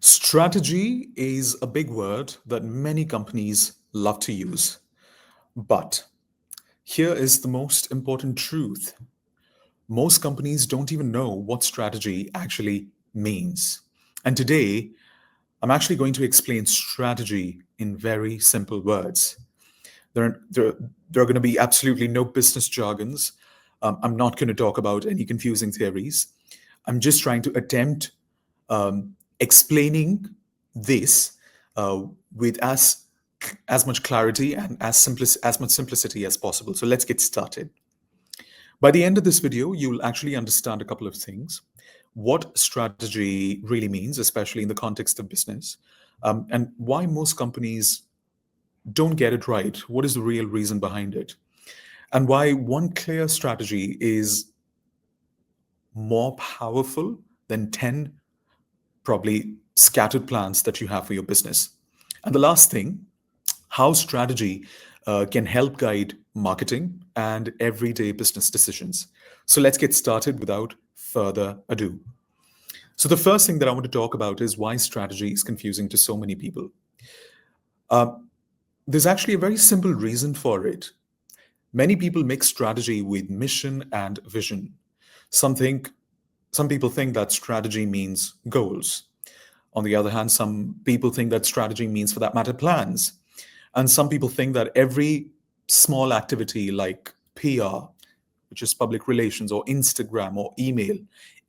Strategy is a big word that many companies love to use. But here is the most important truth. Most companies don't even know what strategy actually means. And today, I'm actually going to explain strategy in very simple words. There are going to be absolutely no business jargons. I'm not going to talk about any confusing theories. I'm just trying to attempt explaining this uh, with as much clarity and as much simplicity as possible. So let's get started. By the end of this video, you'll actually understand a couple of things. What strategy really means, especially in the context of business, and why most companies don't get it right. What is the real reason behind it? And why one clear strategy is more powerful than 10 probably scattered plans that you have for your business. And the last thing, how strategy can help guide marketing and everyday business decisions. So let's get started without further ado. So, the first thing that I want to talk about is why strategy is confusing to so many people. Uh, there's actually a very simple reason for it. Many people mix strategy with mission and vision. Some think, some people think that strategy means goals. On the other hand, some people think that strategy means, for that matter, plans. And some people think that every small activity like PR, which is public relations, or Instagram or email,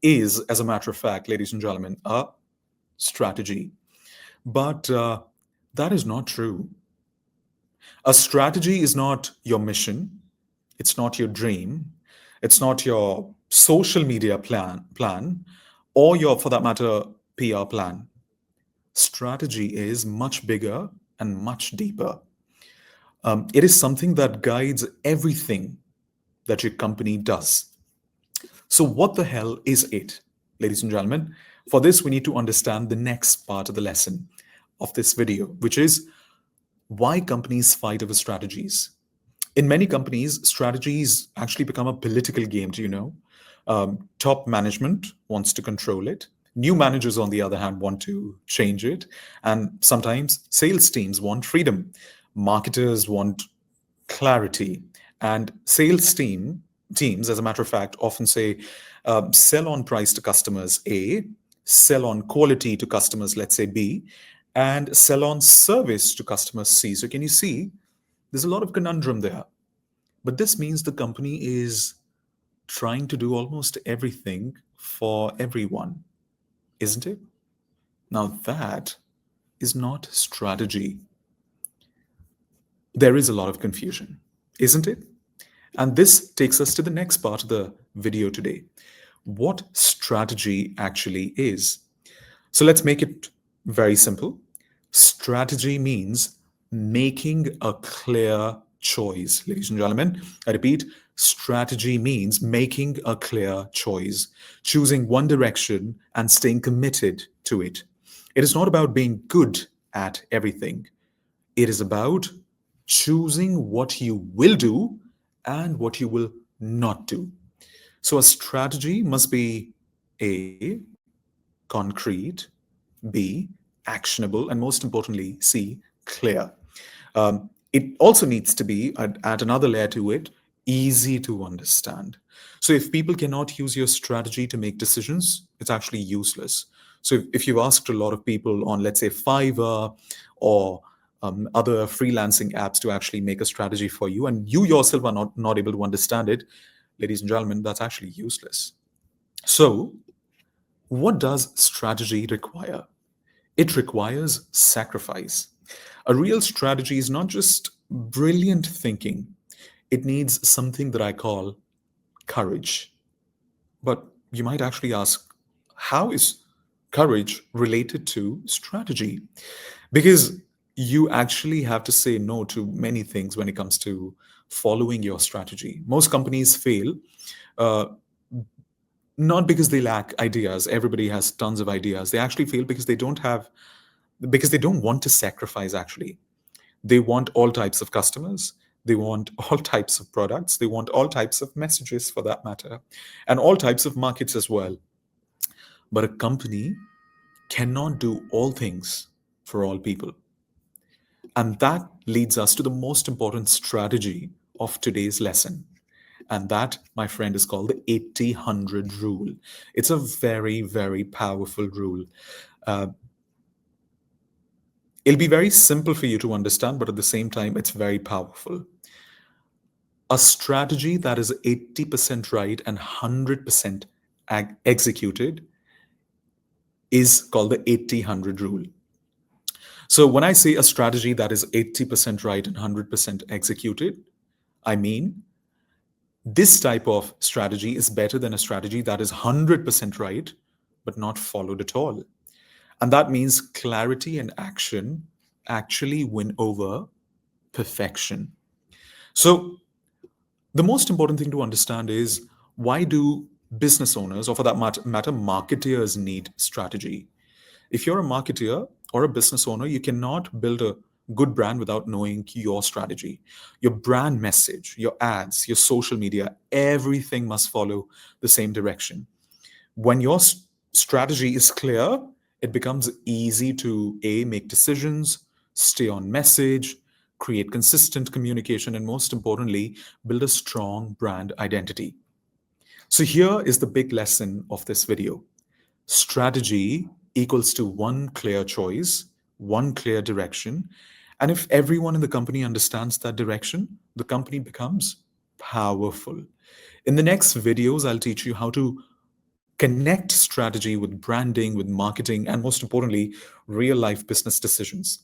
is, as a matter of fact, ladies and gentlemen, a strategy. But that is not true. A strategy is not your mission, it's not your dream, it's not your social media plan, or your, for that matter, PR plan. Strategy is much bigger and much deeper. It is something that guides everything that your company does. So, what the hell is it, ladies and gentlemen? For this, we need to understand the next part of the lesson of this video, which is why companies fight over strategies. In many companies, strategies actually become a political game, do you know? Top management wants to control it. New managers, on the other hand, want to change it. And sometimes sales teams want freedom. Marketers want clarity. And teams, as a matter of fact, often say, sell on price to customers A, sell on quality to customers, let's say B, and sell on service to customers C. So can you see? There's a lot of conundrum there. But this means the company is trying to do almost everything for everyone, isn't it? Now, that is not strategy. There is a lot of confusion, isn't it? And this takes us to the next part of the video today, what strategy actually is. So let's make it very simple. Strategy means making a clear choice, ladies and gentlemen. I repeat, strategy means making a clear choice, choosing one direction and staying committed to it. It is not about being good at everything, it is about choosing what you will do and what you will not do. So a strategy must be A, concrete, B, actionable, and most importantly, C, clear. It also needs to be, add another layer to it, easy to understand. So if people cannot use your strategy to make decisions, it's actually useless. So if you've asked a lot of people on, let's say, Fiverr or other freelancing apps to actually make a strategy for you, and you yourself are not able to understand it, ladies and gentlemen, that's actually useless. So, what does strategy require? It requires sacrifice. A real strategy is not just brilliant thinking, it needs something that I call courage. But you might actually ask, how is courage related to strategy? Because you actually have to say no to many things when it comes to following your strategy. Most companies fail uh, not because they lack ideas. Everybody has tons of ideas. They actually fail because they don't want to sacrifice actually. They want all types of customers. They want all types of products. They want all types of messages for that matter, and all types of markets as well. But a company cannot do all things for all people. And that leads us to the most important strategy of today's lesson. And that, my friend, is called the 80-100 rule. It's a very, very powerful rule. It'll be very simple for you to understand, but at the same time, it's very powerful. A strategy that is 80% right and 100% executed is called the 80-100 rule. So when I say a strategy that is 80% right and 100% executed, I mean this type of strategy is better than a strategy that is 100% right but not followed at all. And that means clarity and action actually win over perfection. So the most important thing to understand is, why do business owners, or for that matter, marketeers, need strategy? If you're a marketeer or a business owner, you cannot build a good brand without knowing your strategy. Your brand message, your ads, your social media, everything must follow the same direction. When your strategy is clear, it becomes easy to make decisions, stay on message, create consistent communication, and most importantly, build a strong brand identity. So here is the big lesson of this video. Strategy equals to one clear choice, one clear direction. And if everyone in the company understands that direction, the company becomes powerful. In the next videos, I'll teach you how to connect strategy with branding, with marketing, and most importantly, real life business decisions.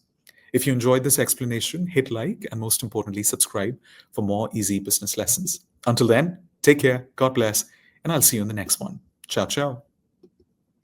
If you enjoyed this explanation, hit like, and most importantly, subscribe for more easy business lessons. Until then, take care, God bless, and I'll see you in the next one. Ciao, ciao.